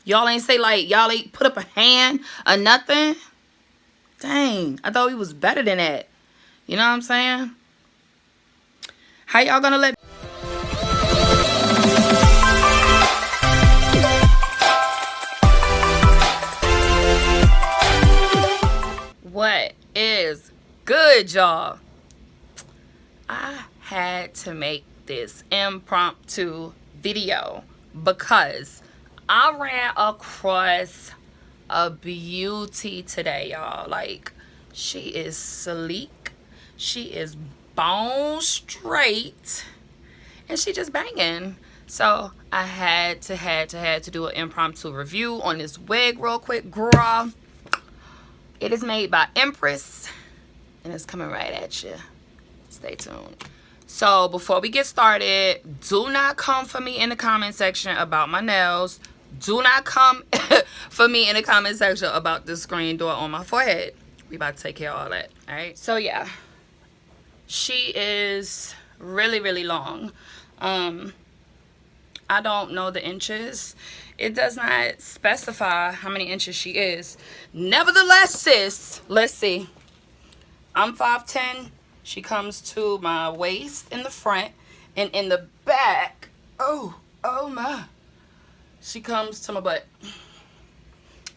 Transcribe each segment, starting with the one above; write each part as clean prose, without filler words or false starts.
Y'all ain't say like, y'all ain't put up a hand or nothing. Dang, I thought we was better than that. You know what I'm saying? How y'all gonna let... What is good, y'all? I had to make this impromptu video because I ran across a beauty today, y'all. Like, she is sleek, she is bone straight, and she just banging. So I had to do an impromptu review on this wig real quick, girl. It is made by Empress, and it's coming right at you. Stay tuned. So before we get started, do not come for me in the comment section about my nails. Do not come for me in the comment section about the screen door on my forehead. We about to take care of all that. All right. So yeah, she is really, really long. I don't know the inches. It does not specify how many inches she is. Nevertheless, sis, let's see. I'm 5'10". She comes to my waist in the front, and in the back, oh my, she comes to my butt.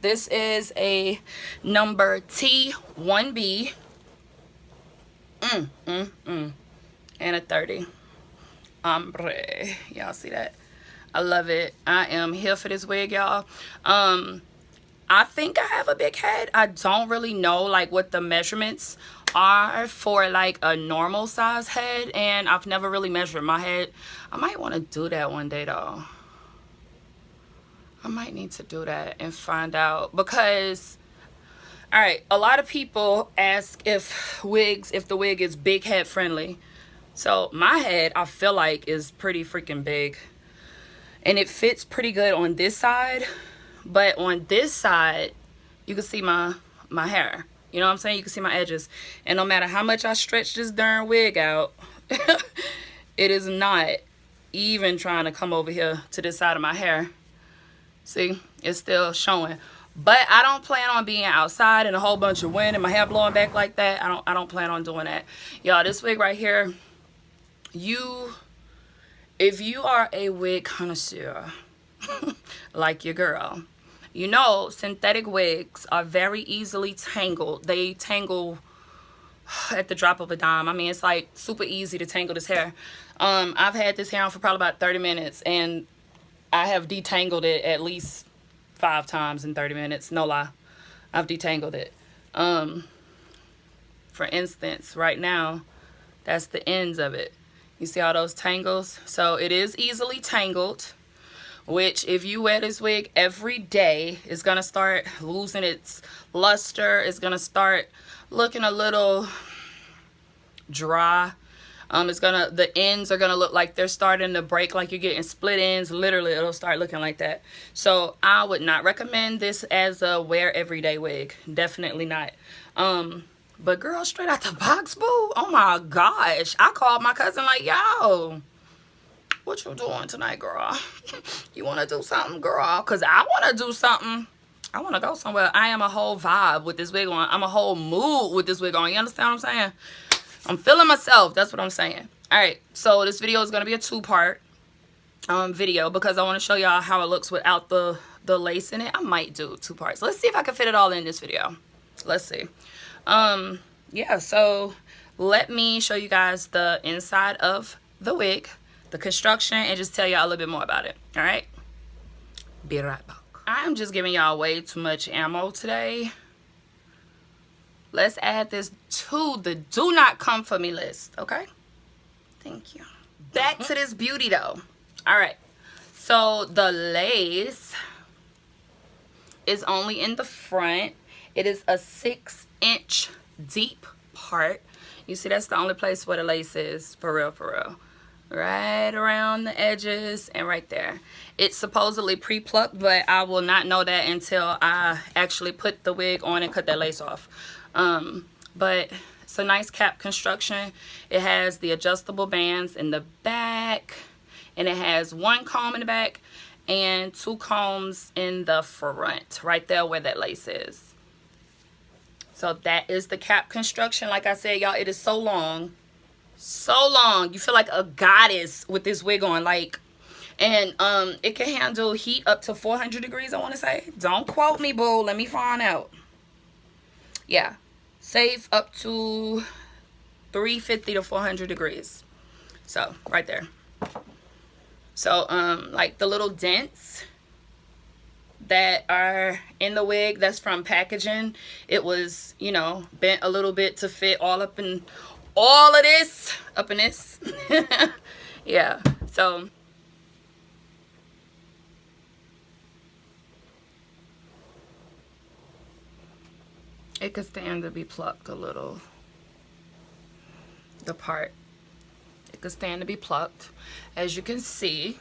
This is a number T1B, and a 30. Ombre, y'all see that? I love it. I am here for this wig, y'all. I think I have a big head. I don't really know like what the measurements are for like a normal size head, and I've never really measured my head. I might want to do that one day though. I might need to do that and find out, because all right, a lot of people ask if the wig is big head friendly. So my head, I feel like, is pretty freaking big, and it fits pretty good on this side, but on this side you can see my hair. You know what I'm saying? You can see my edges, and no matter how much I stretch this darn wig out, it is not even trying to come over here to this side of my hair. See, it's still showing. But I don't plan on being outside in a whole bunch of wind and my hair blowing back like that. I don't plan on doing that. Y'all, this wig right here, if you are a wig connoisseur like your girl, you know synthetic wigs are very easily tangled. They tangle at the drop of a dime. I mean, it's like super easy to tangle this hair. I've had this hair on for probably about 30 minutes, and I have detangled it at least 5 times in 30 minutes. No lie. I've detangled it. For instance, right now, that's the ends of it. You see all those tangles? So it is easily tangled, which if you wear this wig every day, it's going to start losing its luster. It's going to start looking a little dry. The ends are gonna look like they're starting to break, like you're getting split ends. Literally, it'll start looking like that. So I would not recommend this as a wear everyday wig. Definitely not. But girl, straight out the box, boo. Oh my gosh. I called my cousin like, yo, what you doing tonight, girl? You wanna do something, girl? Cause I wanna do something. I wanna go somewhere. I am a whole vibe with this wig on. I'm a whole mood with this wig on. You understand what I'm saying? I'm feeling myself. That's what I'm saying. All right, so this video is going to be a 2-part video because I want to show y'all how it looks without the lace in it. I might do 2 parts. Let's see if I can fit it all in this video. Let's see. Yeah, so let me show you guys the inside of the wig, the construction, and just tell y'all a little bit more about it. All right? Be right back. I'm just giving y'all way too much ammo today. Let's add this to the do not come for me list, okay? Thank you. Back to this beauty though. All right, so the lace is only in the front. It is a 6-inch deep part. You see, that's the only place where the lace is, for real, for real. Right around the edges and right there. It's supposedly pre-plucked, but I will not know that until I actually put the wig on and cut that lace off. But it's a nice cap construction. It has the adjustable bands in the back, and it has 1 comb in the back and 2 combs in the front, right there where that lace is. So that is the cap construction. Like I said, y'all, it is so long. So long. You feel like a goddess with this wig on. Like, and it can handle heat up to 400 degrees, I want to say. Don't quote me, boo. Let me find out. Yeah. Safe up to 350 to 400 degrees. So, right there. So, like the little dents that are in the wig, that's from packaging. It was, you know, bent a little bit to fit all up in all of this. Up in this. Yeah. So, it could stand to be plucked a little. The part. It could stand to be plucked. As you can see,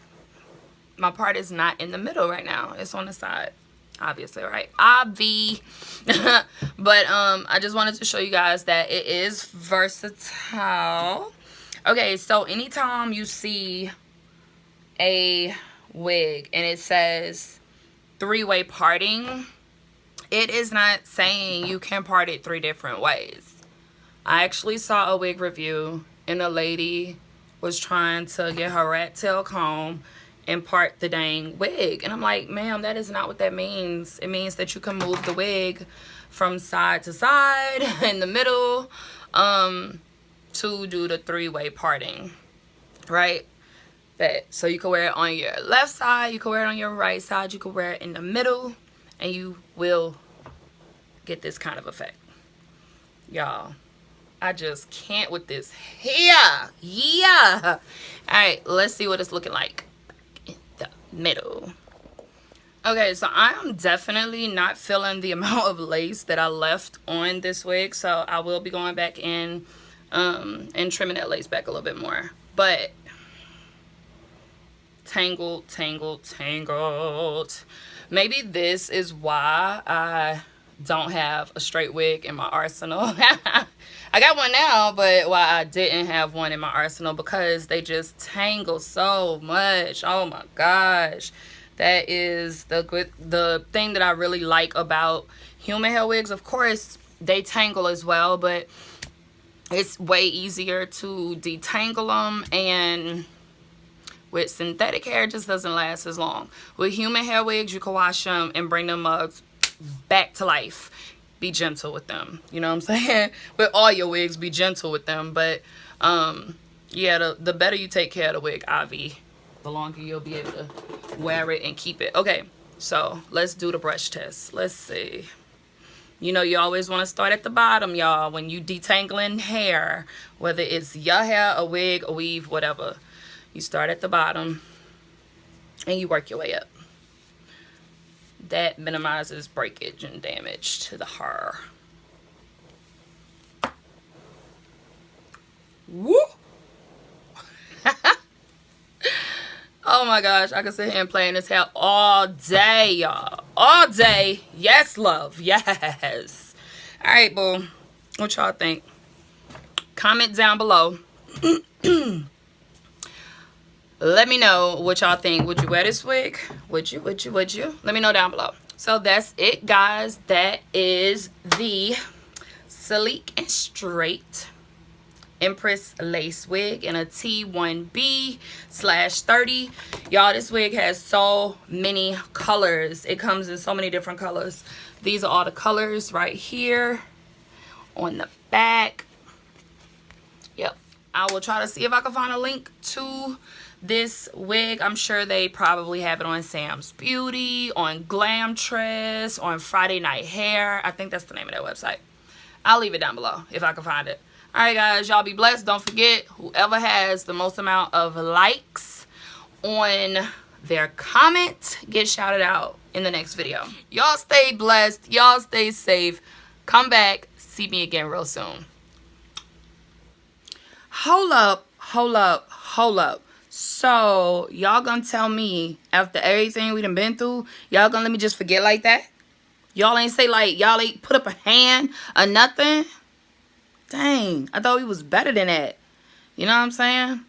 my part is not in the middle right now. It's on the side. Obviously, right? But I just wanted to show you guys that it is versatile. Okay, so anytime you see a wig and it says 3-way parting, it is not saying you can part it 3 different ways. I actually saw a wig review and a lady was trying to get her rat tail comb and part the dang wig. And I'm like, ma'am, that is not what that means. It means that you can move the wig from side to side in the middle to do the 3-way parting, right? So you can wear it on your left side, you can wear it on your right side, you can wear it in the middle, and you will get this kind of effect. Y'all, I just can't with this hair. Yeah. All right, let's see what it's looking like in the middle. Okay, so I am definitely not feeling the amount of lace that I left on this wig, so I will be going back in and trimming that lace back a little bit more. But tangled, tangled, tangled. Maybe this is why I don't have a straight wig in my arsenal. I got one now, but why I didn't have one in my arsenal, because they just tangle so much. Oh my gosh. That is the thing that I really like about human hair wigs. Of course, they tangle as well, but it's way easier to detangle them, and with synthetic hair, it just doesn't last as long. With human hair wigs, you can wash them and bring them back to life. Be gentle with them. You know what I'm saying? With all your wigs, be gentle with them. But, yeah, the better you take care of the wig, Ivy, the longer you'll be able to wear it and keep it. Okay, so let's do the brush test. Let's see. You know, you always want to start at the bottom, y'all, when you detangling hair, whether it's your hair, a wig, a weave, whatever. You start at the bottom and you work your way up. That minimizes breakage and damage to the hair. Woo! Oh my gosh, I can sit here and play in this hair all day, y'all. All day. Yes, love. Yes. All right, boo. What y'all think? Comment down below. Let me know what y'all think. Would you wear this wig? Would you? Let me know down below. So that's it, guys. That is the sleek and straight Empress lace wig in a T1B/30. Y'all, this wig has so many colors. It comes in so many different colors. These are all the colors right here on the back. Yep. I will try to see if I can find a link to this wig. I'm sure they probably have it on Sam's Beauty, on Glamtress, on Friday Night Hair. I think that's the name of that website. I'll leave it down below if I can find it. Alright guys, y'all be blessed. Don't forget, whoever has the most amount of likes on their comment gets shouted out in the next video. Y'all stay blessed. Y'all stay safe. Come back. See me again real soon. Hold up. So, y'all gonna tell me, after everything we done been through, y'all gonna let me just forget like that? Y'all ain't say, like, y'all ain't put up a hand or nothing? Dang, I thought we was better than that. You know what I'm saying?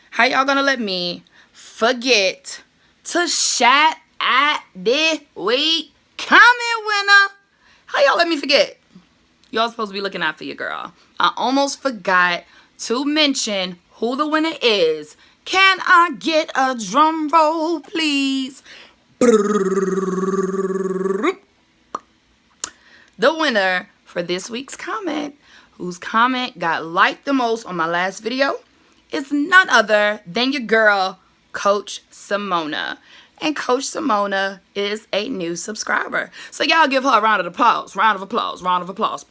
How y'all gonna let me forget to shout at this week comment winner. How y'all let me forget? Y'all supposed to be looking out for your girl. I almost forgot to mention who the winner is. Can I get a drum roll, please? The winner for this week's comment, whose comment got liked the most on my last video, is none other than your girl, Coach Simona. And Coach Simona is a new subscriber. So y'all give her a round of applause. Round of applause. Round of applause.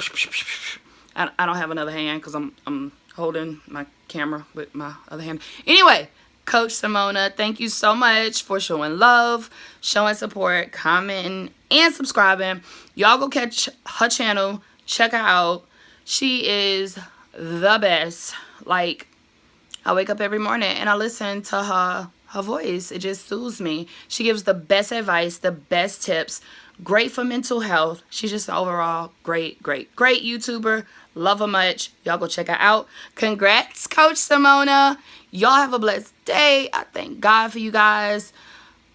I don't have another hand because I'm holding my camera with my other hand. Anyway, Coach Simona, thank you so much for showing love, showing support, commenting, and subscribing. Y'all go catch her channel. Check her out. She is the best. Like, I wake up every morning and I listen to her voice. It just soothes me. She gives the best advice, the best tips. Great for mental health. She's just an overall great YouTuber. Love her much. Y'all go check her out. Congrats, Coach Simona. Y'all have a blessed day. I thank God for you guys.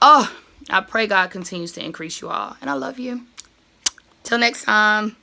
Oh, I pray God continues to increase you all. And I love you. Till next time.